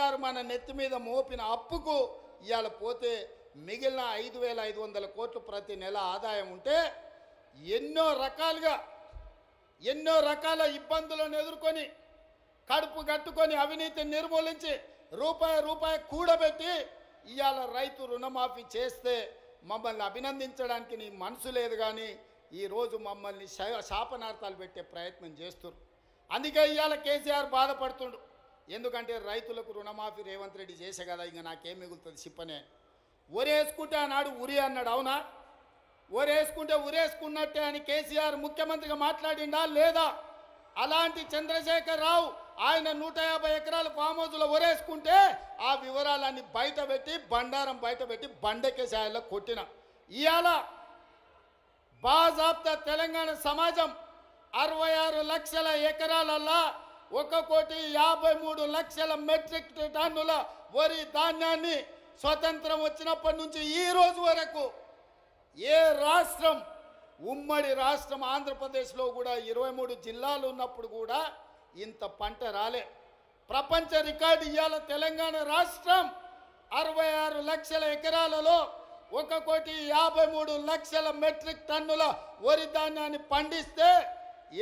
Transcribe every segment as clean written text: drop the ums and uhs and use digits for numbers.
కేసీఆర్ మన నెత్తి మీద మోపిన అప్పుకు ఇవాళ పోతే మిగిలిన 5,500 కోట్లు ప్రతి నెల ఆదాయం ఉంటే ఎన్నో రకాల ఇబ్బందులను ఎదుర్కొని కడుపు కట్టుకొని అవినీతిని నిర్మూలించి రూపాయి కూడబెట్టి ఇవాళ రైతు రుణమాఫీ చేస్తే మమ్మల్ని అభినందించడానికి నీ మనసు లేదు కానీ ఈరోజు మమ్మల్ని శాపనార్థాలు పెట్టే ప్రయత్నం చేస్తున్నారు. అందుకే ఇవాళ కేసీఆర్ బాధపడుతుండు. ఎందుకంటే రైతులకు రుణమాఫీ రేవంత్ రెడ్డి చేసే కదా, ఇంకా నాకేం మిగులుతుంది చెప్పనే. ఒరేసుకుంటే ఆనాడు ఉరి అన్నాడు, అవునా? ఒరేసుకుంటే ఉరేసుకున్నట్టే అని కేసీఆర్ ముఖ్యమంత్రిగా మాట్లాడిండా లేదా? అలాంటి చంద్రశేఖర్ రావు ఆయన 150 ఎకరాల ఫామ్ హౌస్లో ఒరేసుకుంటే ఆ వివరాలన్నీ బయటపెట్టి బండారం బయటపెట్టి బండకేసాయల్లో కొట్టిన. ఇవాళ బాజాబ్తా తెలంగాణ సమాజం 66 లక్షల ఎకరాలల్లా 1,53,00,000 మెట్రిక్ టన్నుల వరి ధాన్యాన్ని స్వతంత్రం వచ్చినప్పటి నుంచి ఈ రోజు వరకు ఏ రాష్ట్రం, ఉమ్మడి రాష్ట్రం ఆంధ్రప్రదేశ్లో కూడా 23 జిల్లాలు ఉన్నప్పుడు కూడా ఇంత పంట రాలే. ప్రపంచ రికార్డు ఇవాళ తెలంగాణ రాష్ట్రం 66 లక్షల ఎకరాలలో 1,53,00,000 మెట్రిక్ టన్నుల వరి ధాన్యాన్ని పండిస్తే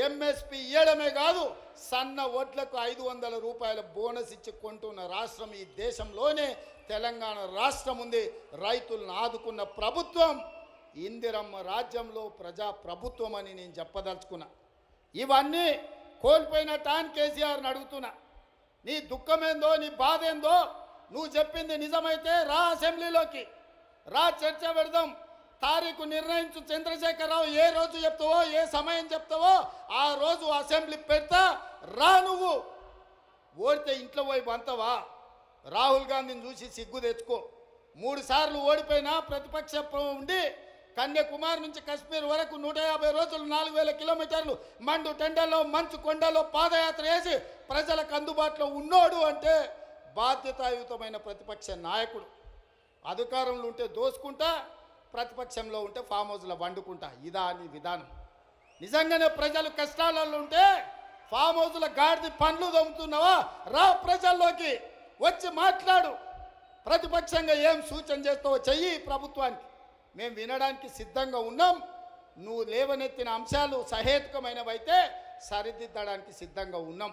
ఎంఎస్పి ఇవ్వడమే కాదు, సన్న వడ్లకు 500 రూపాయల బోనస్ ఇచ్చి కొంటున్న రాష్ట్రం ఈ దేశంలోనే తెలంగాణ రాష్ట్రం ఉంది. రైతులను ఆదుకున్న ప్రభుత్వం ఇందిరమ్మ రాజ్యంలో ప్రజా ప్రభుత్వం అని నేను చెప్పదలుచుకున్నా. ఇవన్నీ కోల్పోయిన టాన్ కేసీఆర్ని అడుగుతున్నా, నీ దుఃఖమేందో నీ బాధ ఏందో నువ్వు చెప్పింది నిజమైతే రా అసెంబ్లీలోకి రా, చర్చ పెడదాం. తారీఖు నిర్ణయించు చంద్రశేఖరరావు, ఏ రోజు చెప్తావో ఏ సమయం చెప్తావో ఆ రోజు అసెంబ్లీ పెడతా రా. నువ్వు ఓడితే ఇంట్లో పోయి బంతవా? రాహుల్ గాంధీని చూసి సిగ్గు తెచ్చుకో. 3 సార్లు ఓడిపోయినా ప్రతిపక్షం ఉండి కన్యాకుమారి నుంచి కశ్మీర్ వరకు 150 రోజులు 4,000 కిలోమీటర్లు మండు టెండల్లో మంచు కొండలో పాదయాత్ర చేసి ప్రజలకు అందుబాటులో ఉన్నోడు అంటే బాధ్యతాయుతమైన ప్రతిపక్ష నాయకుడు. అధికారంలో ఉంటే దోసుకుంటా, ప్రతిపక్షంలో ఉంటే ఫామ్ హౌస్లో వండుకుంటా. ఇదా నీ విధానం? నిజంగానే ప్రజలు కష్టాలలో ఉంటే ఫామ్ హౌస్లో గాడిది పండ్లు దొమ్ముతున్నావా? రా ప్రజల్లోకి వచ్చి మాట్లాడు. ప్రతిపక్షంగా ఏం సూచన చేస్తావో చెయ్యి ప్రభుత్వానికి. మేము వినడానికి సిద్ధంగా ఉన్నాం. నువ్వు లేవనెత్తిన అంశాలు సహేతుకమైనవైతే సరిదిద్దడానికి సిద్ధంగా ఉన్నాం.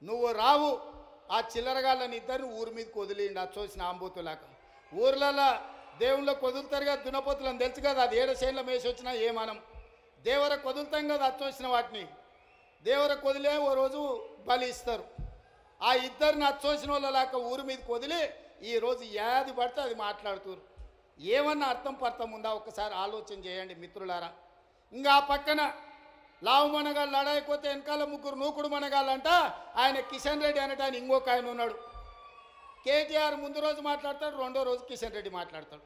నువ్వు రావు. ఆ చిల్లరగాళ్ళని ఇద్దరిని ఊరి మీదకి వదిలిండి, అది చూసిన ఆంబోతులాగా. ఊర్లలో దేవుళ్ళకి వదులుతారుగా దున్నపోతులను తెలుసు కదా, అది 7 చేనుల మేసి వచ్చినా ఏమనం. దేవరకు వదులుతాం కదా అచ్చొచ్చిన వాటిని, దేవరకు వదిలే ఓ రోజు బలి ఇస్తారు. ఆ ఇద్దరిని అచ్చోసిన వాళ్ళలాగా ఊరి మీదకి వదిలి ఈరోజు ఏది పడితే అది మాట్లాడుతున్నారు. ఏమన్నా అర్థం పర్థం ఉందా? ఒక్కసారి ఆలోచన చేయండి మిత్రులారా. ఇంకా ఆ పక్కన లావు మనగాళ్ళు లడాయిపోతే వెనకాల 3 నూకుడు మనగాళ్ళంట. ఆయన కిషన్ రెడ్డి అనటాన్ని ఇంకొక ఆయన ఉన్నాడు. కేటీఆర్ ముందు రోజు మాట్లాడతాడు, రెండో రోజు కిషన్ రెడ్డి మాట్లాడతాడు.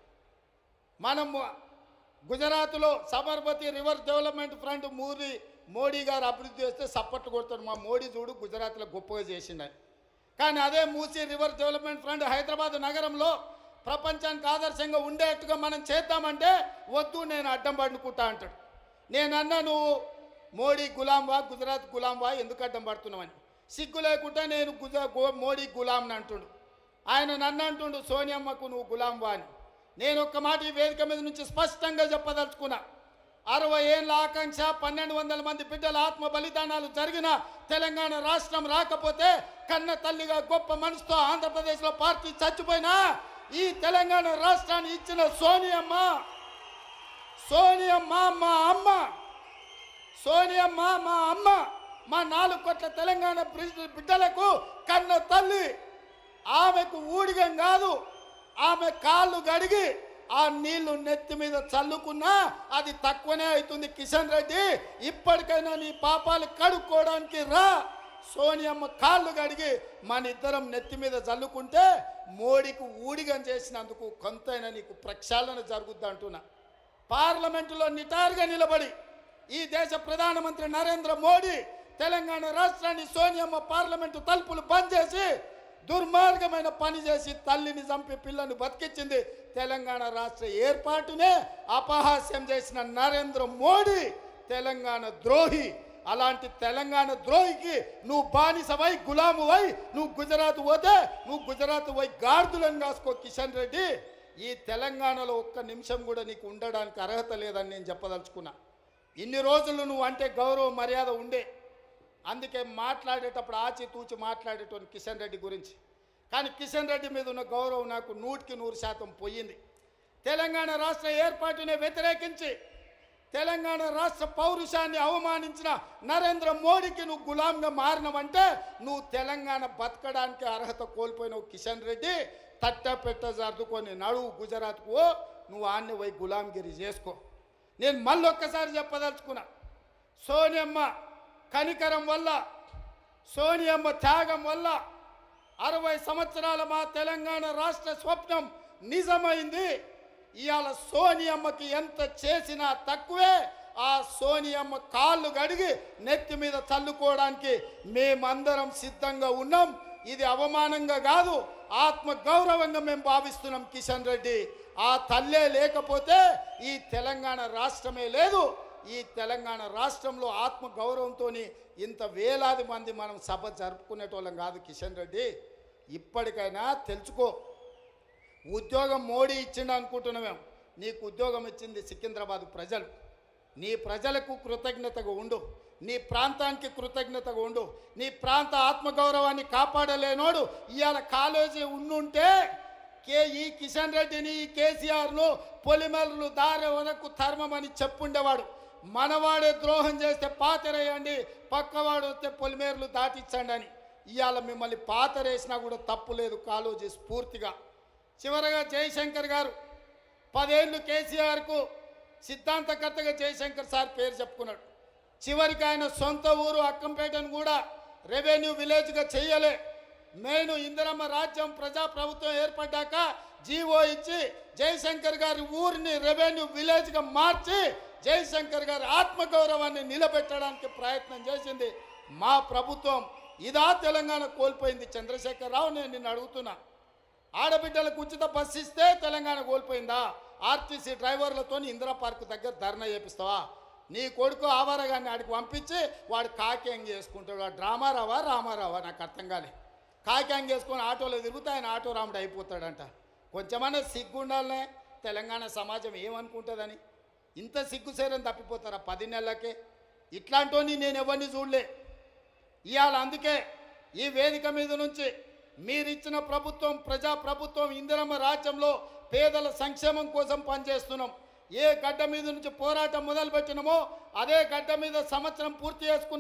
మనం గుజరాత్లో Sabarmati river development front Modi గారు అభివృద్ధి చేస్తే సప్పట్లు కొడతాడు. మా మోడీ చూడు గుజరాత్లో గొప్పగా చేసిండని. కానీ అదే Musi river development front Hyderabad నగరంలో ప్రపంచానికి ఆదర్శంగా ఉండేట్టుగా మనం చేద్దామంటే వద్దు, నేను అడ్డం పడుకుంటా అంటాడు. నేనన్నా నువ్వు మోడీ గులాంవా, గుజరాత్ గులాంవా, ఎందుకు అడ్డం పడుతున్నావని. సిగ్గు లేకుండా నేను మోడీ గులాంని అంటుండు. ఆయన నన్ను అంటుండు సోనియమ్మకు నువ్వు గులాంవా అని. నేను ఒక్క మాట ఈ వేదిక మీద నుంచి స్పష్టంగా చెప్పదలుచుకున్నా. 60 ఏళ్ళ ఆకాంక్ష, 1200 మంది బిడ్డల ఆత్మ బలిదానాలు జరిగిన తెలంగాణ రాష్ట్రం రాకపోతే కన్న తల్లిగా గొప్ప మనసుతో ఆంధ్రప్రదేశ్లో పార్టీ చచ్చిపోయినా ఈ తెలంగాణ రాష్ట్రాన్ని ఇచ్చిన సోనియమ్మ మా అమ్మ, సోనియమ్మ మా అమ్మ, మా 4 కోట్ల తెలంగాణ బిడ్డలకు కన్న తల్లి. ఆమెకు ఊడిగం కాదు, ఆమె కాళ్ళు గడిగి ఆ నీళ్లు నెత్తి మీద చల్లుకున్నా అది తక్కువనే అవుతుంది. కిషన్ రెడ్డి, ఇప్పటికైనా నీ పాపాలు కడుక్కోవడానికి రా. సోనియమ్మ కాళ్ళు గడిగి మన ఇద్దరం నెత్తి మీద చల్లుకుంటే మోడీకి ఊడిగం చేసినందుకు కొంతైనా నీకు ప్రక్షాళన జరుగుద్ది అంటున్నా. పార్లమెంటులో నిటారుగా నిలబడి ఈ దేశ ప్రధానమంత్రి నరేంద్ర మోడీ తెలంగాణ రాష్ట్రాన్ని సోనియమ్మ పార్లమెంటు తలుపులు బంద్ చేసి దుర్మార్గమైన పని చేసి తల్లిని చంపి పిల్లని బతికించింది. తెలంగాణ రాష్ట్ర ఏర్పాటునే అపహాస్యం చేసిన నరేంద్ర మోడీ తెలంగాణ ద్రోహి. అలాంటి తెలంగాణ ద్రోహికి నువ్వు బానిసవై గులామువై నువ్వు గుజరాత్ పోతే నువ్వు గుజరాత్ పోయి గార్దులను కాసుకో కిషన్ రెడ్డి. ఈ తెలంగాణలో ఒక్క నిమిషం కూడా నీకు ఉండడానికి అర్హత లేదని నేను చెప్పదలుచుకున్నా. ఇన్ని రోజులు నువ్వు అంటే గౌరవ మర్యాద ఉండే, అందుకే మాట్లాడేటప్పుడు ఆచితూచి మాట్లాడేటోని కిషన్ రెడ్డి గురించి. కానీ కిషన్ రెడ్డి మీద ఉన్న గౌరవం నాకు 100% పోయింది. తెలంగాణ రాష్ట్ర ఏర్పాటునే వ్యతిరేకించి తెలంగాణ రాష్ట్ర పౌరుషాన్ని అవమానించిన నరేంద్ర మోడీకి నువ్వు గులాంగా మారినవంటే నువ్వు తెలంగాణ బతకడానికి అర్హత కోల్పోయినావు కిషన్ రెడ్డి. తట్టపెట్ట సర్దుకొని నడువు గుజరాత్కు, నువ్వు ఆన్ని పోయి గులాంగిరి చేసుకో. నేను మళ్ళొక్కసారి చెప్పదలుచుకున్నా, సోనియమ్మ కనికరం వల్ల, సోనియమ్మ త్యాగం వల్ల 60 సంవత్సరాల మా తెలంగాణ రాష్ట్ర స్వప్నం నిజమైంది. ఇవాళ సోనియమ్మకి ఎంత చేసినా తక్కువే. ఆ సోనియమ్మ కాళ్ళు గడిగి నెత్తి మీద చల్లుకోవడానికి మేమందరం సిద్ధంగా ఉన్నాం. ఇది అవమానంగా కాదు, ఆత్మ గౌరవంగా మేము భావిస్తున్నాం కిషన్ రెడ్డి. ఆ తల్లే లేకపోతే ఈ తెలంగాణ రాష్ట్రమే లేదు. ఈ తెలంగాణ రాష్ట్రంలో ఆత్మ గౌరవంతో ఇంత వేలాది మంది మనం సభ జరుపుకునేటోళ్ళం కాదు కిషన్ రెడ్డి. ఇప్పటికైనా తెలుసుకో, ఉద్యోగం మోడీ ఇచ్చిండు అనుకుంటున్నామేం, నీకు ఉద్యోగం ఇచ్చింది సికింద్రాబాద్ ప్రజలు. నీ ప్రజలకు కృతజ్ఞతగా ఉండు, నీ ప్రాంతానికి కృతజ్ఞతగా ఉండు. నీ ప్రాంత ఆత్మగౌరవాన్ని కాపాడలేనోడు ఇవాళ కాలేజీ ఉండుంటే ఈ కిషన్ రెడ్డిని, ఈ కేసీఆర్ను పొలిమేరలు దారి వరకు ధర్మమని చెప్పుండేవాడు. మనవాడే ద్రోహం చేస్తే పాతరేయండి, పక్కవాడు వస్తే పొలిమేరలు దాటించండి అని. ఇవాళ మిమ్మల్ని పాతరేసినా కూడా తప్పు లేదు కాలేజీ స్ఫూర్తిగా. చివరగా జయశంకర్ గారు 10 ఏళ్ళు కేసీఆర్కు సిద్ధాంతకర్తగా జయశంకర్ సార్ పేరు చెప్పుకున్నాడు. చివరికి ఆయన సొంత ఊరు అక్కంపేటను కూడా రెవెన్యూ విలేజ్గా చేయలే. మెయిన్ ఇందిరమ్మ రాజ్యం ప్రజాప్రభుత్వం ఏర్పడ్డాక జీవో ఇచ్చి జయశంకర్ గారి ఊరిని రెవెన్యూ విలేజ్గా మార్చి జయశంకర్ గారి ఆత్మగౌరవాన్ని నిలబెట్టడానికి ప్రయత్నం చేసింది మా ప్రభుత్వం. ఇదా తెలంగాణ కోల్పోయింది? చంద్రశేఖర్ రావు, నేను నిన్ను అడుగుతున్నా, ఆడబిడ్డలకు ఉచిత బస్సు ఇస్తే తెలంగాణ కోల్పోయిందా? ఆర్టీసీ డ్రైవర్లతో ఇందిరా పార్క్ దగ్గర ధర్నా చేపిస్తావా? నీ కొడుకు ఆవారగాన్ని ఆడికి పంపించి వాడు కాకేంగ్ చేసుకుంటాడు. వాడు రామారావా నాకు అర్థం కాలే. కాకేంగ్ చేసుకొని ఆటోలో తిరుగుతా ఆయన ఆటో రాముడు అయిపోతాడంట. కొంచెమన్నా సిగ్గు ఉండాలనే తెలంగాణ సమాజం ఏమనుకుంటుందని. ఇంత సిగ్గుసేరని తప్పిపోతారా 10 నెలలకే? ఇట్లాంటి నేను ఎవరిని చూడలే. ఇవాళ అందుకే ఈ వేదిక మీద నుంచి మీరిచ్చిన ప్రభుత్వం ప్రజాప్రభుత్వం ఇందిరమ్మ రాజ్యంలో పేదల సంక్షేమం కోసం పనిచేస్తున్నాం. ఏ గడ్డ మీద నుంచి పోరాటం మొదలుపెట్టినామో అదే గడ్డ మీద సంవత్సరం పూర్తి చేసుకున్న